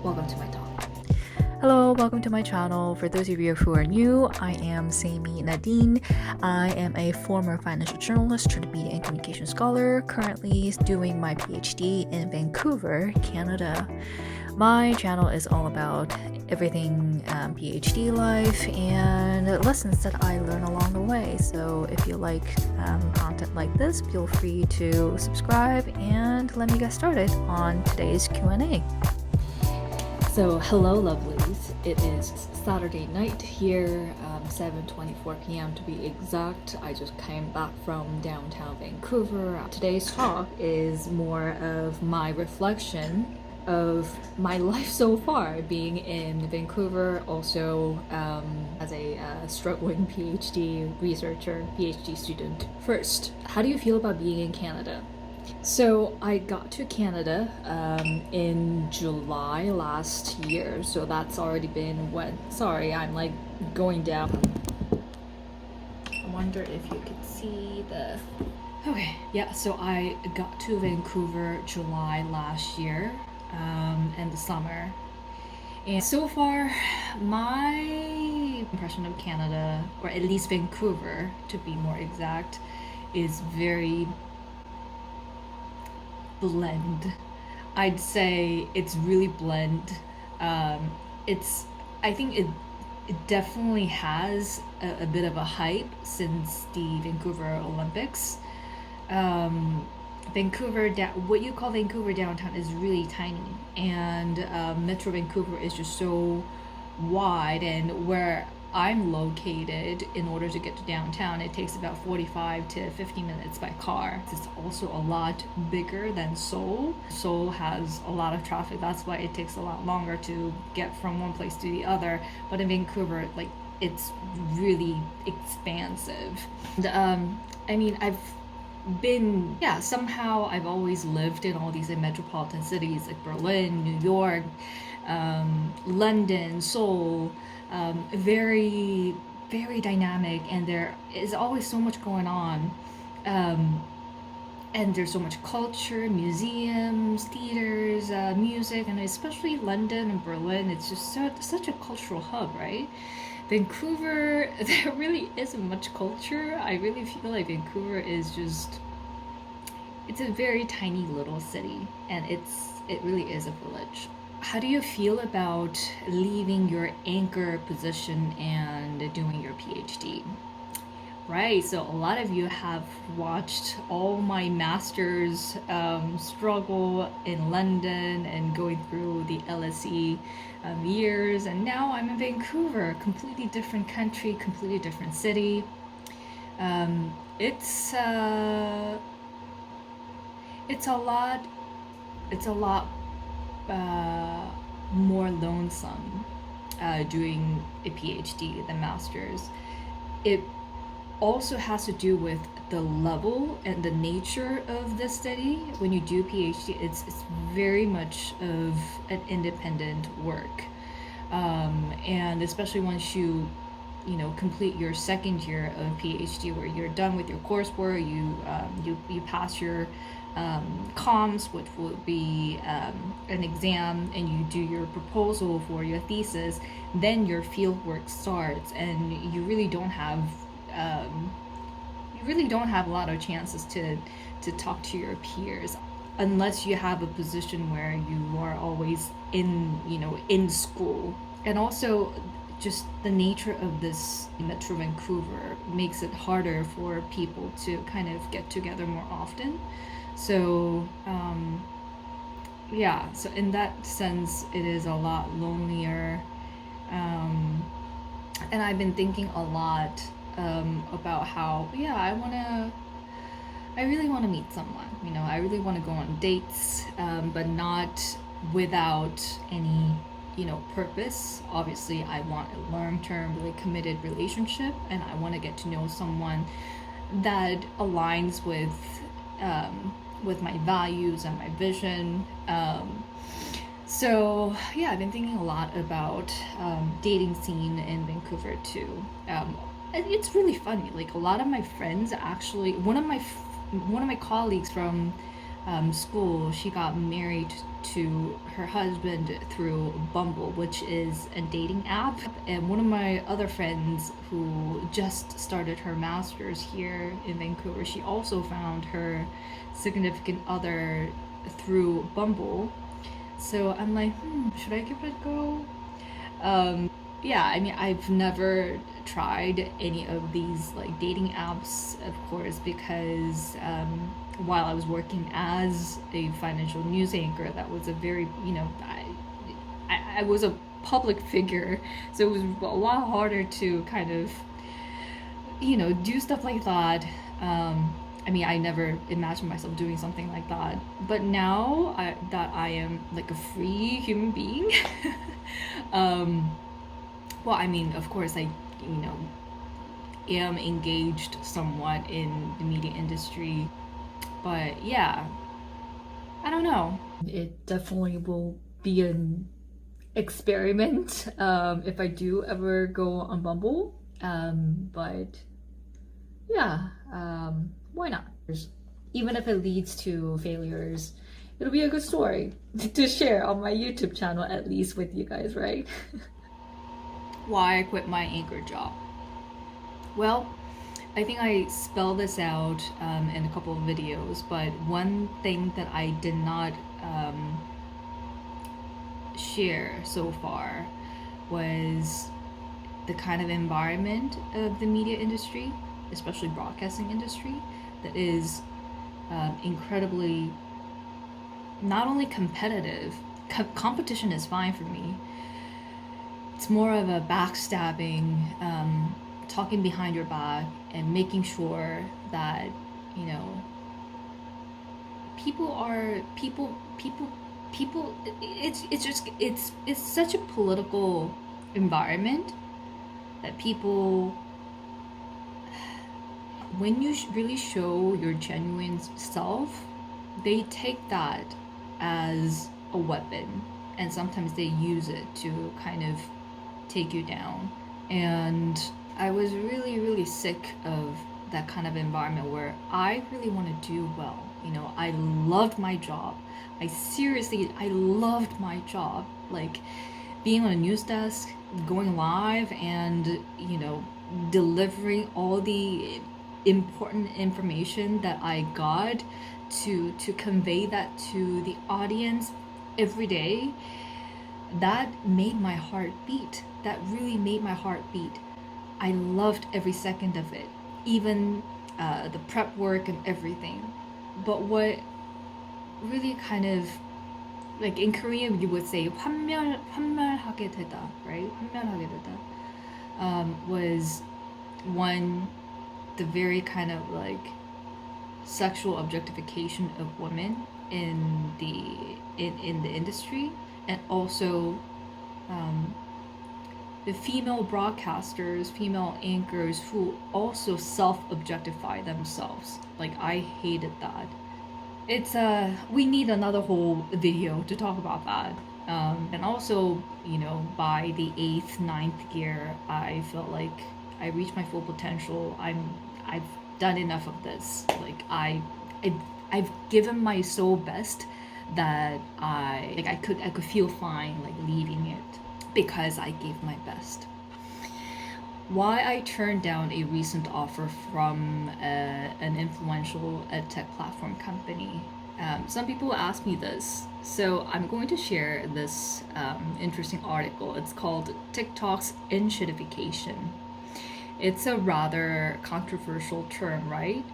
welcome to my talk. Hello, welcome to my channel. For those of you who are new, I am Saemi Nadine. I am a former financial journalist, media and communication scholar, currently doing my PhD in Vancouver, Canada. My channel is all about everything PhD life and lessons that I learn along the way. So if you like content like this, feel free to subscribe and let me get started on today's Q&A. So hello lovelies, it is Saturday night here, 7:24 p.m. to be exact. I just came back from downtown Vancouver. Today's talk is more of my reflection of my life so far being in Vancouver, also as a struggling PhD researcher, PhD student. First, how do you feel about being in Canada? So I got to Canada in July last year, so that's already been when, sorry, I'm like going down. I wonder if you could see the, okay, yeah, so I got to Vancouver July last year in the summer. And so far, my impression of Canada, or at least Vancouver to be more exact, is very blend. I'd say it's really blend. I think it definitely has a bit of a hype since the Vancouver Olympics. Vancouver, what you call Vancouver downtown is really tiny, and Metro Vancouver is just so wide, and where I'm located, in order to get to downtown, it takes about 45 to 50 minutes by car. It's also a lot bigger than Seoul. Seoul has a lot of traffic. That's why it takes a lot longer to get from one place to the other. But in Vancouver, like, it's really expansive. And, I mean, somehow I've always lived in all these metropolitan cities like Berlin, New York, London, Seoul. Very, very dynamic, and there is always so much going on, and there's so much culture, museums, theaters, music, and especially London and Berlin. It's just such a cultural hub, right? Vancouver, there really isn't much culture. I really feel like Vancouver is just, it's a very tiny little city, and it really is a village. How do you feel about leaving your anchor position and doing your PhD? Right, so a lot of you have watched all my master's struggle in London and going through the LSE years, and now I'm in Vancouver, completely different country, completely different city. It's a lot more lonesome doing a PhD than master's. It also has to do with the level and the nature of the study. When you do PhD, it's very much of an independent work, and especially once you complete your second year of PhD, where you're done with your coursework, you pass your comms, which will be an exam, and you do your proposal for your thesis, then your field work starts, and you really don't have a lot of chances to talk to your peers, unless you have a position where you are always in school. And also, just the nature of this Metro Vancouver makes it harder for people to kind of get together more often. So so in that sense, it is a lot lonelier, and I've been thinking a lot about how I really want to meet someone. I really want to go on dates, but not without any purpose. Obviously, I want a long-term, really committed relationship, and I want to get to know someone that aligns with my values and my vision. So yeah, I've been thinking a lot about dating scene in Vancouver too. It's really funny. Like, a lot of my friends actually, one of my colleagues from school, she got married to her husband through Bumble, which is a dating app. And one of my other friends who just started her master's here in Vancouver, she also found her significant other through Bumble. So I'm like, should I give it a go? Yeah, I mean, I've never tried any of these like dating apps, of course, because while I was working as a financial news anchor, that was a very, I was a public figure, so it was a lot harder to kind of, do stuff like that. I mean, I never imagined myself doing something like that. But now that I am like a free human being, well, I mean, of course, I, am engaged somewhat in the media industry. But yeah, I don't know. It definitely will be an experiment if I do ever go on Bumble. But yeah, why not? Even if it leads to failures, it'll be a good story to share on my YouTube channel, at least with you guys, right? Why I quit my anchor job. Well, I think I spelled this out in a couple of videos, but one thing that I did not share so far was the kind of environment of the media industry, especially broadcasting industry, that is incredibly not only competitive, competition is fine for me. It's more of a backstabbing, talking behind your back and making sure that, it's such a political environment that people, when you really show your genuine self, they take that as a weapon, and sometimes they use it to kind of take you down. And I was really, really sick of that kind of environment where I really want to do well. I loved my job. I loved my job. Like being on a news desk, going live, and, delivering all the important information that I got to convey that to the audience every day. That made my heart beat. That really made my heart beat. I loved every second of it, even the prep work and everything. But what really kind of, like in Korean you would say 환멸하게 되다, right? 환멸하게 되다 was one, the very kind of like sexual objectification of women in the industry, and also the female broadcasters, female anchors who also self-objectify themselves. Like I hated that. It's we need another whole video to talk about that. And also, by the 8th, 9th year, I felt like I reached my full potential. I've done enough of this. Like I've given my soul best that I could feel fine like leaving it, because I gave my best. Why I turned down a recent offer from an influential edtech platform company. Some people ask me this, so I'm going to share this interesting article. It's called TikTok's Enshittification. It's a rather controversial term, right?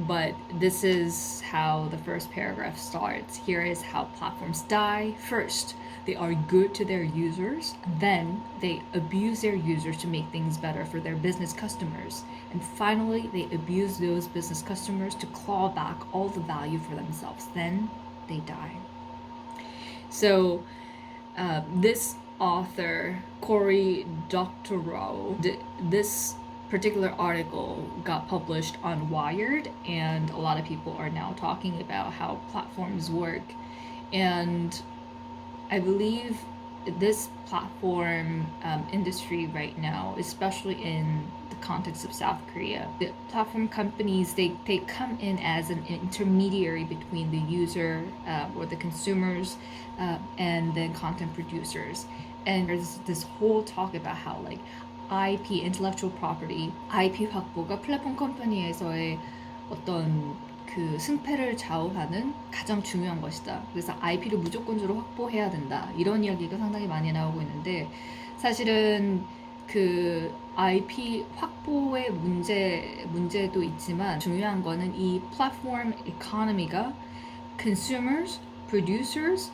But this is how the first paragraph starts. Here is how platforms die. First, they are good to their users. Then they abuse their users to make things better for their business customers. And finally, they abuse those business customers to claw back all the value for themselves. Then they die. So this author, Cory Doctorow, this particular article got published on Wired, and a lot of people are now talking about how platforms work. And I believe this platform industry right now, especially in the context of South Korea, the platform companies, they come in as an intermediary between the user or the consumers and then content producers. And there's this whole talk about how like IP, intellectual property, IP 확보가 플랫폼 컴퍼니에서의 어떤 그 승패를 좌우하는 가장 중요한 것이다. 그래서 IP를 무조건적으로 확보해야 된다. 이런 이야기가 상당히 많이 나오고 있는데 사실은 그 IP 확보의 문제도 있지만 중요한 거는 이 플랫폼 이코노미가 consumers, producers,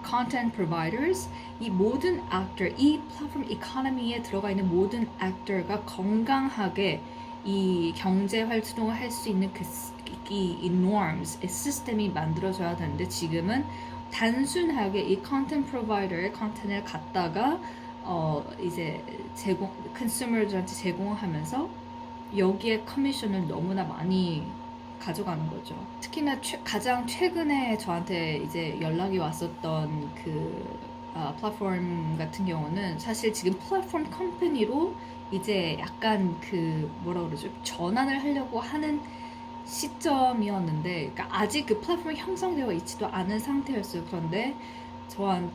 content providers 이 모든 actor, 이 플랫폼 이코노미에 들어가 있는 모든 actor가 건강하게 이 경제 활동을 할 수 있는 이 norms, 이 시스템이 만들어져야 되는데 지금은 단순하게 이 content provider의 컨텐츠를 갖다가 이제 consumer들한테 제공하면서 여기에 커미션을 너무나 많이 가져가는 거죠. 특히나 가장 최근에 저한테 이제 연락이 왔었던 그 플랫폼 같은 경우는 사실 지금 플랫폼 컴퍼니로 이제 약간 그 뭐라 그러죠? 전환을 하려고 하는 시점이었는데, 그러니까 아직 그 플랫폼이 형성되어 있지도 않은 상태였어요. 그런데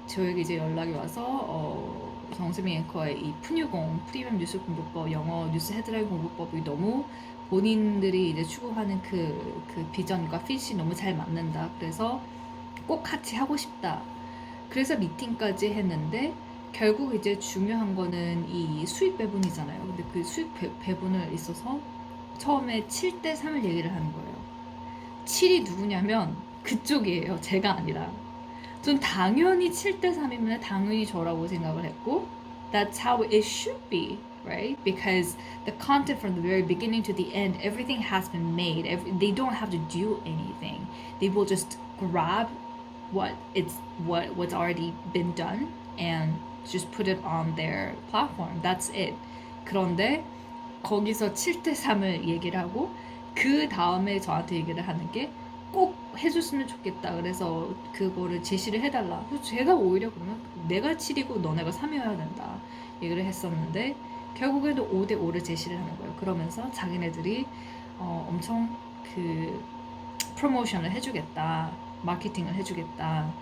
저에게 이제 연락이 와서 정세미 앵커의 이 프리미엄 뉴스 공부법, 영어 뉴스 헤드라인 공부법이 너무 본인들이 이제 추구하는 그 비전과 핏이 너무 잘 맞는다. 그래서 꼭 같이 하고 싶다. 그래서 미팅까지 했는데 결국 이제 중요한 거는 이 수익 배분이잖아요. 근데 그 수익 배분을 있어서 처음에 7대 3을 얘기를 하는 거예요. 7이 누구냐면 그쪽이에요. 제가 아니라. 전 당연히 7대 3이면 당연히 저라고 생각을 했고 That's how it should be, right? Because the content from the very beginning to the end, everything has been made. They don't have to do anything. They will just grab what's already been done and just put it on their platform. That's it. 그런데 거기서 7대 3을 얘기를 하고 그 다음에 저한테 얘기를 하는 게 꼭 해줬으면 좋겠다. 그래서 그거를 제시를 해달라. 그래서 제가 오히려 그러면 내가 7이고 너네가 3이어야 된다. 얘기를 했었는데 결국에도 5대 5를 제시를 하는 거예요. 그러면서 자기네들이 엄청 그 프로모션을 해주겠다. 마케팅을 해주겠다.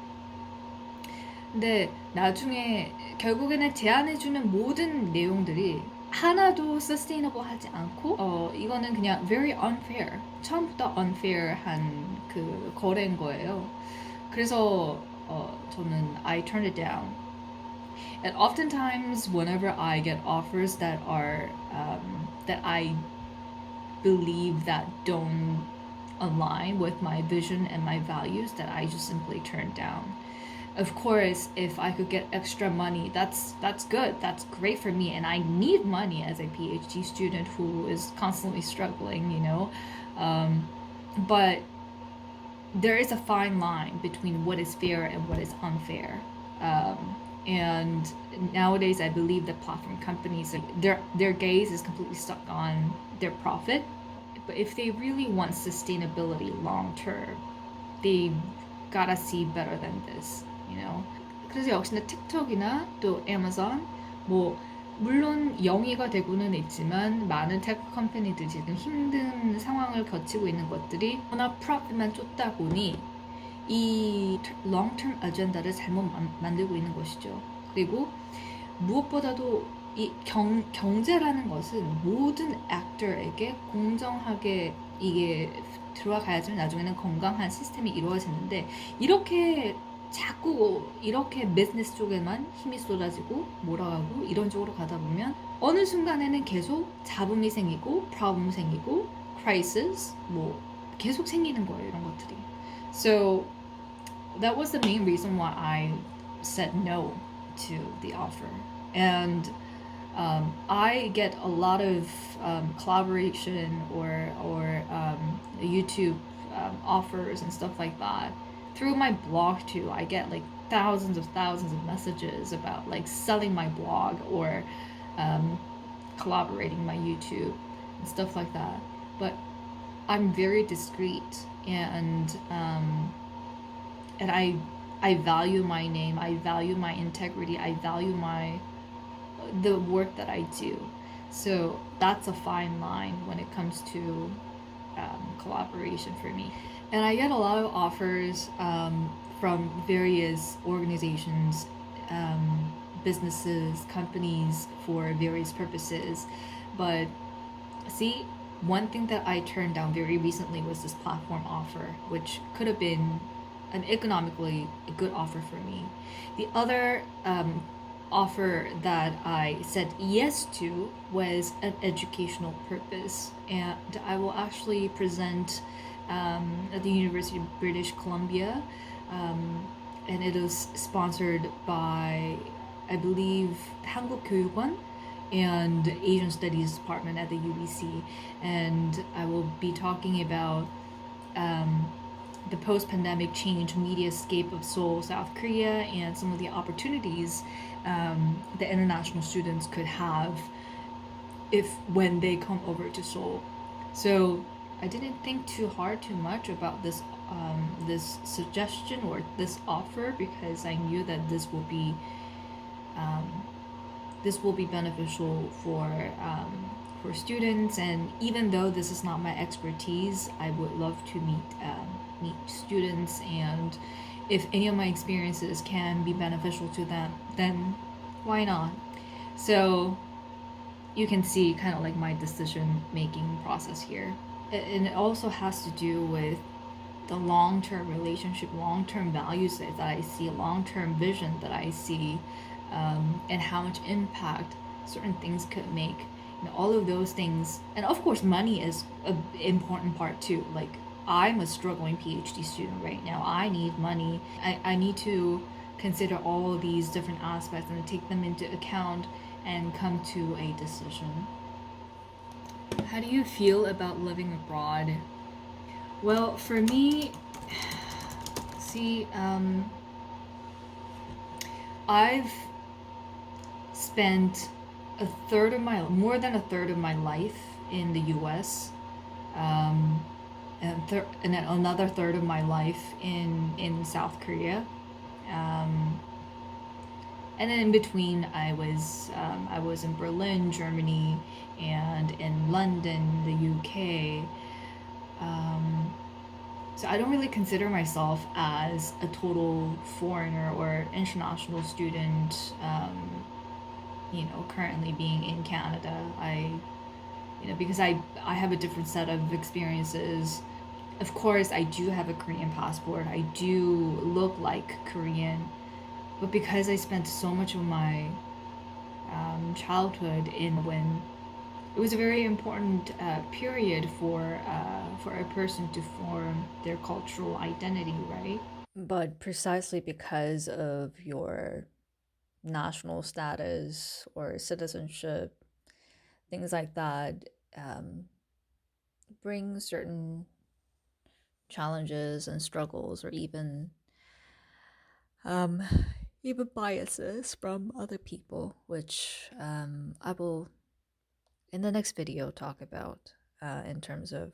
근데 나중에 결국에는 제안해주는 모든 내용들이 하나도 sustainable 하지 않고 이거는 그냥 very unfair, 처음부터 unfair한 그 거래인 거예요. 그래서 저는 I turned it down. And oftentimes whenever I get offers that are that I believe that don't align with my vision and my values, that I just simply turn down. Of course, if I could get extra money, that's good. That's great for me, and I need money as a PhD student who is constantly struggling, you know. But there is a fine line between what is fair and what is unfair. And nowadays, I believe that platform companies, their gaze is completely stuck on their profit. But if they really want sustainability long term, they gotta see better than this. You know? 그래서 역시나 틱톡이나 또 애마존 뭐 물론 영위가 되고는 있지만 많은 테크 컴퍼니들이 지금 힘든 상황을 거치고 있는 것들이 워낙 프로핏만 쫓다 보니 이 롱텀 아젠다를 잘못 만들고 있는 것이죠. 그리고 무엇보다도 이 경제라는 것은 모든 액터에게 공정하게 이게 들어가야지만 나중에는 건강한 시스템이 이루어지는데 이렇게 자꾸 이렇게 비즈니스 쪽에만 힘이 쏟아지고 몰아가고 이런 쪽으로 가다 보면 어느 순간에는 계속 잡음이 생기고 프로블럼 생기고 crisis 뭐 계속 생기는 거예요. 이런 것들이. So that was the main reason why I said no to the offer. And I get a lot of collaboration or YouTube offers and stuff like that. Through my blog too, I get like thousands of messages about like selling my blog or collaborating my YouTube and stuff like that. But I'm very discreet and I I value my name, I value my integrity, I value the work that I do. So that's a fine line when it comes to collaboration for me. And I get a lot of offers from various organizations, businesses, companies for various purposes. But see, one thing that I turned down very recently was this platform offer, which could have been an economically a good offer for me. The other offer that I said yes to was an educational purpose, and I will actually present at the University of British Columbia, and it is sponsored by, I believe, 한국교육원 and Asian Studies Department at the UBC, and I will be talking about the post-pandemic change mediascape of Seoul, South Korea, and some of the opportunities the international students could have when they come over to Seoul. So I didn't think too much about this suggestion or this offer, because I knew that this will be beneficial for students. And even though this is not my expertise, I would love to meet students, and if any of my experiences can be beneficial to them, then why not? So you can see kind of like my decision making process here. And it also has to do with the long-term relationship, long-term values that I see, long-term vision that I see, and how much impact certain things could make. All of those things. And of course money is an important part too. Like, I'm a struggling PhD student right now. I need money. I need to consider all of these different aspects and take them into account and come to a decision. How do you feel about living abroad? Well, for me, see, I've spent more than a third of my life in the US, and then another third of my life in South Korea, and then in between I was in Berlin, Germany, and in London, the UK. So I don't really consider myself as a total foreigner or international student, currently being in Canada. Because I have a different set of experiences. Of course, I do have a Korean passport. I do look like Korean, but because I spent so much of my childhood when it was a very important period for a person to form their cultural identity, right? But precisely because of your national status or citizenship, things like that, bring certain challenges and struggles, or even biases from other people, which I will in the next video talk about in terms of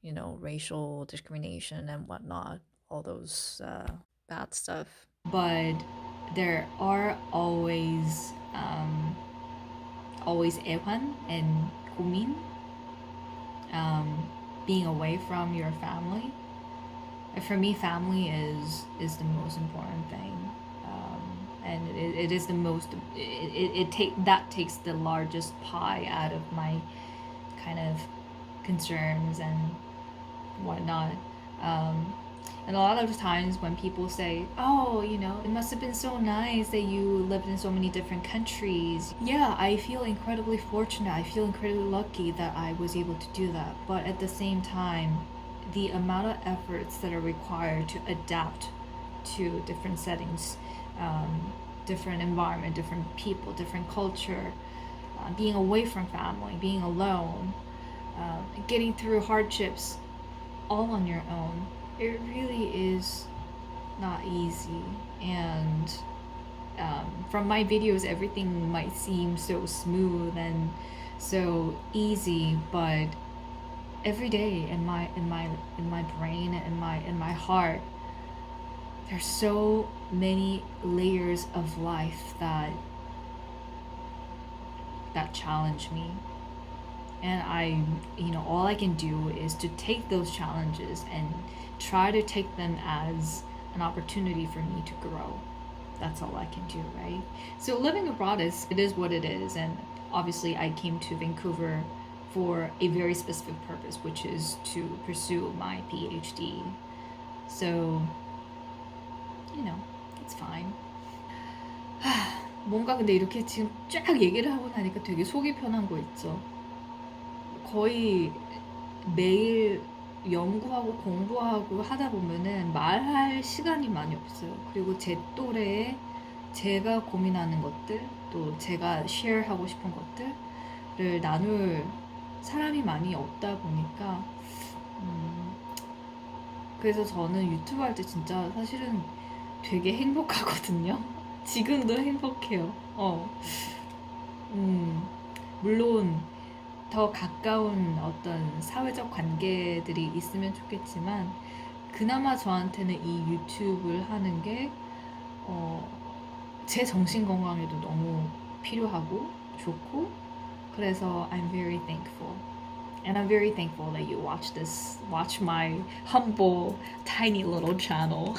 racial discrimination and whatnot, all those bad stuff. But there are always 애환 and 고민, being away from your family. For me, family is the most important thing, and it is the most. That takes the largest pie out of my kind of concerns and whatnot. And a lot of times when people say, oh, it must have been so nice that you lived in so many different countries. Yeah, I feel incredibly fortunate. I feel incredibly lucky that I was able to do that. But at the same time, the amount of efforts that are required to adapt to different settings, different environment, different people, different culture, being away from family, being alone, getting through hardships all on your own, it really is not easy. And from my videos, everything might seem so smooth and so easy, but every day in my brain and in my heart, there's so many layers of life that challenge me. And all I can do is to take those challenges and try to take them as an opportunity for me to grow. That's all I can do, right? So living abroad is what it is. And obviously I came to Vancouver for a very specific purpose, which is to pursue my PhD. So, it's fine. 뭔가 근데 이렇게 지금 쫙 얘기를 하고 나니까 되게 속이 편한 거 있죠. 거의 매일 연구하고 공부하고 하다 보면은 말할 시간이 많이 없어요. 그리고 제 또래에 제가 고민하는 것들, 또 제가 쉐어하고 싶은 것들을 나눌 사람이 많이 없다 보니까 그래서 저는 유튜브 할 때 진짜 사실은 되게 행복하거든요. 지금도 행복해요. 물론 더 가까운 어떤 사회적 관계들이 있으면 좋겠지만 그나마 저한테는 이 유튜브를 하는 게 제 정신 건강에도 너무 필요하고 좋고 그래서 I'm very thankful. And I'm very thankful that you watch my humble, tiny little channel.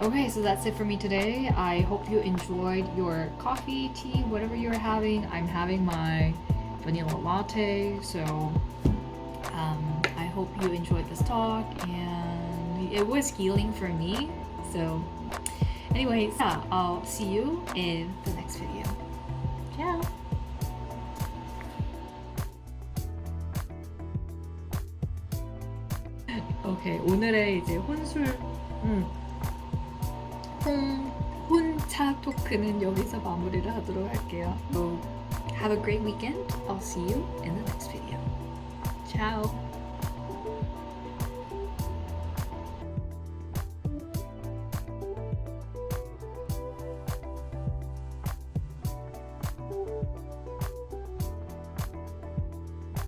Okay, so that's it for me today. I hope you enjoyed your coffee, tea, whatever you're having. I'm having my vanilla latte, so I hope you enjoyed this talk, and it was healing for me. So anyways, I'll see you in the next video. Ciao! 오케이, 오늘의 이제 혼차 토크는 여기서 마무리를 하도록 할게요. So, have a great weekend. I'll see you in the next video. Ciao!